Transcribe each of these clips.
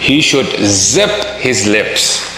He should zip his lips,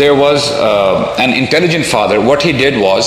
There was an intelligent father. What he did was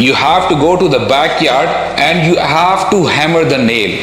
you have to go to the backyard and you have to hammer the nail.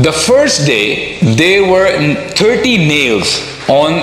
The first day there were 30 nails on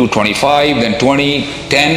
to 25, then 20, 10,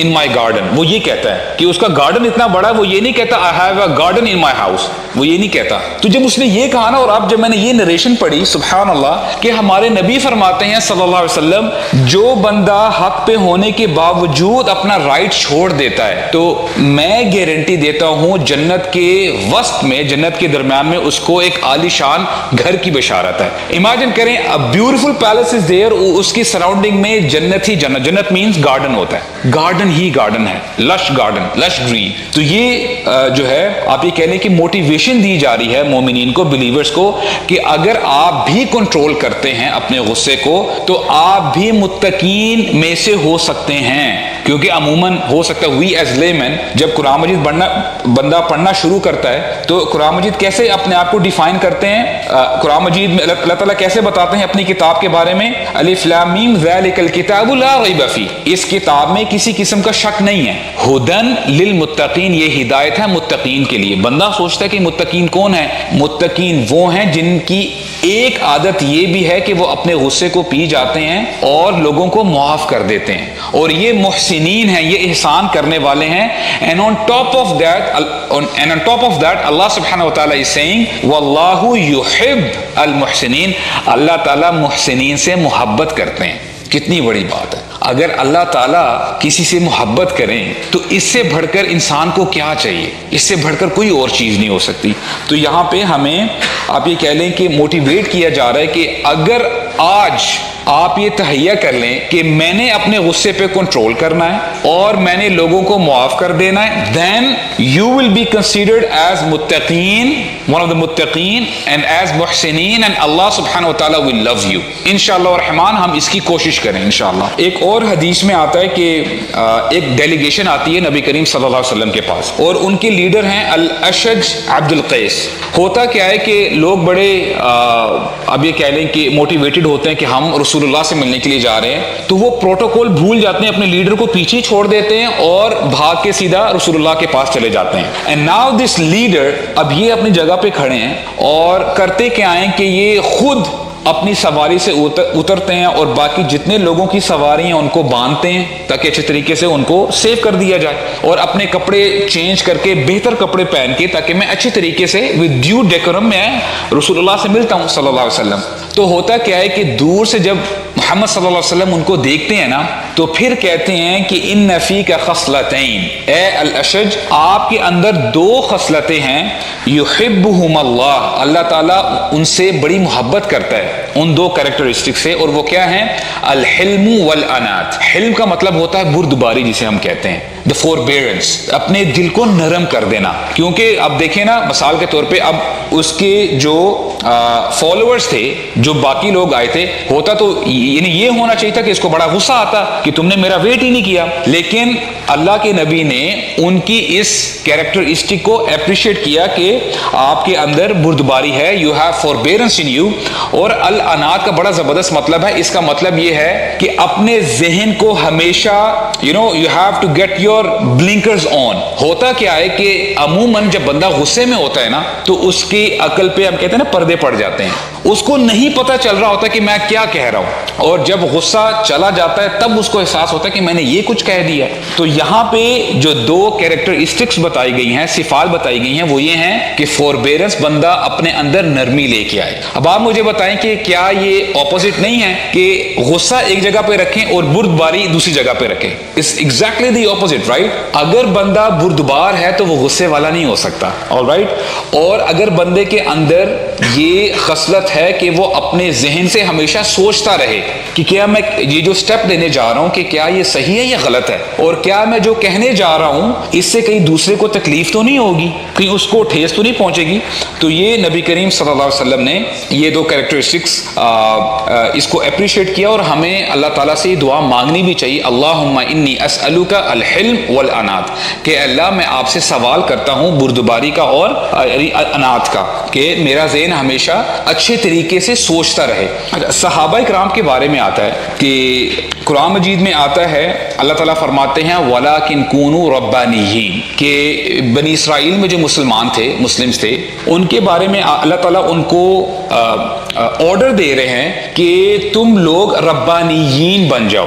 in my garden. وہ یہ کہتا ہے کہ اس کا garden اتنا بڑا ہے, وہ یہ نہیں کہتا I have a garden in my house, وہ یہ نہیں کہتا. تو جب اس نے یہ کہا نا, اور اب جب میں نے یہ نریشن پڑھی, سبحان اللہ, کہ ہمارے نبی فرماتے ہیں صلی اللہ علیہ وسلم, جو بندہ حق پہ ہونے کے باوجود اپنا رائٹ چھوڑ دیتا ہے, تو میں گارنٹی دیتا ہوں جنت کے وسط میں, جنت کے درمیان میں اس کو ایک عالی شان گھر کی بشارت ہے. امیجن کریں, a beautiful palace is there, اس کی سراؤنڈنگ میں جنت ہی جنت, جنت مینز گارڈن ہوتا ہے, گارڈن ہی گارڈن ہے, لش گارڈن, لش گرین. تو یہ جو ہے آپ یہ کہہ لیں کہ موٹیویشن دی جا رہی ہے مومنین کو, بلیورز کو, کہ اگر آپ بھی کنٹرول کرتے ہیں اپنے غصے کو تو آپ بھی متقین میں سے ہو سکتے ہیں. کیونکہ عموماً ہو سکتا ہے وی ایز لیمن جب قرآن مجید بندہ پڑھنا شروع کرتا ہے تو قرآن مجید کیسے اپنے آپ کو ڈیفائن کرتے ہیں, قرآن مجید میں اللہ تعالیٰ کیسے بتاتے ہیں اپنی کتاب کے بارے میں, الف لام میم ذالک الکتاب لا ریب فیہ, اس کتاب میں کسی قسم کا شک نہیں ہے, ھدی للمتقین, یہ ہدایت ہے متقین کے لیے. بندہ سوچتا ہے کہ متقین کون ہے, متقین وہ ہیں جن کی ایک عادت یہ بھی ہے کہ وہ اپنے غصے کو پی جاتے ہیں اور لوگوں کو معاف کر دیتے ہیں, اور یہ محسنین ہیں, یہ احسان کرنے والے ہیں. and on top of that Allah subhanahu wa ta'ala is saying wallahu yuhib المحسنین, اللہ تعالیٰ محسنین سے محبت کرتے ہیں. کتنی بڑی بات ہے. اگر اللہ تعالیٰ کسی سے محبت کریں تو اس سے بڑھ کر انسان کو کیا چاہیے, اس سے بڑھ کر کوئی اور چیز نہیں ہو سکتی. تو یہاں پہ ہمیں آپ یہ کہہ لیں کہ موٹیویٹ کیا جا رہا ہے کہ اگر آج آپ یہ تہیہ کر لیں کہ میں نے اپنے غصے پہ کنٹرول کرنا ہے اور میں نے لوگوں کو معاف کر دینا ہے, then you will be considered as متقین, one of the متقین, and as محسنین, and Allah subhanahu wa ta'ala will love you. انشاءاللہ الرحمن ہم اس کی کوشش کریں انشاءاللہ. ایک اور حدیث میں آتا ہے کہ ایک ڈیلیگیشن آتی ہے نبی کریم صلی اللہ علیہ وسلم کے پاس, اور ان کے لیڈر ہیں الاشج عبد القیس. ہوتا کیا ہے کہ لوگ بڑے اب یہ کہہ لیں کہ موٹیویٹڈ ہوتے ہیں کہ ہم رسول اللہ سے ملنے کے لیے جا رہے ہیں, تو وہ پروٹوکول بھول جاتے ہیں, اپنے لیڈر کو پیچھے چھوڑ دیتے ہیں اور بھاگ کے سیدھا رسول اللہ کے پاس چلے جاتے ہیں. اینڈ ناؤ دس لیڈر, اب یہ اپنی جگہ پہ کھڑے ہیں اور کرتے کیا ہیں کہ یہ خود اپنی سواری سے اترتے ہیں اور باقی جتنے لوگوں کی سواری ہیں ان کو باندھتے ہیں تاکہ اچھے طریقے سے ان کو سیو کر دیا جائے, اور اپنے کپڑے چینج کر کے بہتر کپڑے پہن کے تاکہ میں اچھے طریقے سے ود ڈیو ڈیکورم میں رسول اللہ سے ملتا ہوں صلی اللہ علیہ وسلم. تو ہوتا کیا ہے کہ دور سے جب محمد صلی اللہ علیہ وسلم ان کو دیکھتے ہیں نا, تو پھر کہتے ہیں کہ ان فیک خصلتین, اے الاشج آپ کے اندر دو خصلتیں ہیں, یحبہم اللہ, اللہ تعالیٰ ان سے بڑی محبت کرتا ہے ان دو کریکٹرسٹک سے, اور وہ کیا ہیں, الحلم والانات. حلم کا مطلب ہوتا ہے بردباری جسے ہم کہتے ہیں, the forbearance, اپنے دل کو نرم کر دینا. کیونکہ اب دیکھیں نا مثال کے طور پہ, اب اس کے جو فالوورز تھے, جو باقی لوگ آئے تھے, ہوتا تو یعنی یہ ہونا چاہیے تھا کہ اس کو بڑا غصہ آتا کہ تم نے میرا ویٹ ہی نہیں کیا, لیکن اللہ کے نبی نے ان کی اس کیریکٹرسٹک کو اپریشیٹ کیا کہ آپ کے اندر بردباری ہے, you have forbearance in you. اور الانات کا بڑا زبردست مطلب ہے, اس کا مطلب یہ ہے کہ اپنے ذہن کو ہمیشہ you have to get your blinkers on. ہوتا کیا ہے کہ عموماً جب بندہ غصے میں ہوتا ہے نا, تو اس کی عقل پہ ہم کہتے ہیں نا پردے پڑ جاتے ہیں, اس کو نہیں پتہ چل رہا ہوتا کہ میں کیا کہہ رہا ہوں, اور جب غصہ چلا جاتا ہے تب اس کو احساس ہوتا ہے کہ میں نے یہ کچھ کہہ دیا. تو یہاں پہ جو دو کیریکٹرسٹکس بتائی گئی ہیں, صفات بتائی گئی ہیں, وہ یہ ہیں کہ فوربیرنس, بندہ اپنے اندر نرمی لے کے آئے. اب آپ مجھے بتائیں کہ کیا یہ اپوزٹ نہیں ہے کہ غصہ ایک جگہ پہ رکھیں اور بردباری دوسری جگہ پہ رکھیں؟ It's exactly the opposite, right? اگر بندہ بردبار ہے تو وہ غصے والا نہیں ہو سکتا, all right? اور اگر بندے کے اندر یہ خصلت ہے کہ وہ اپنے ذہن سے ہمیشہ سوچتا رہے کہ کیا میں یہ جو سٹیپ لینے جا رہا ہوں کہ کیا یہ صحیح ہے یا غلط ہے, اور کیا میں جو کہنے جا رہا ہوں اس سے کہیں دوسرے کو تکلیف تو نہیں ہوگی, کہیں اس کو ٹھیس تو نہیں پہنچے گی. تو یہ نبی کریم صلی اللہ علیہ وسلم نے یہ دو کریکٹرسٹکس اس کو اپریشیٹ کیا, اور ہمیں اللہ تعالیٰ سے یہ دعا مانگنی بھی چاہیے, اللہم انی اسألک الحلم والانات, کہ اللہ میں آپ سے سوال کرتا ہوں بردباری کا اور انات کا, کہ میرا ذہن ہمیشہ اچھے طریقے سے سوچتا رہے. صحابہ کرام کے بارے میں آتا ہے کہ قرآن مجید میں آتا ہے, اللہ تعالیٰ فرماتے ہیں وَلَكِنْ كُونُوا رَبَّانِيِّينَ, کہ بنی اسرائیل میں جو مسلمان تھے, مسلمز تھے, ان کے بارے میں اللہ تعالیٰ ان کو آرڈر دے رہے ہیں کہ تم لوگ ربانیین بن جاؤ.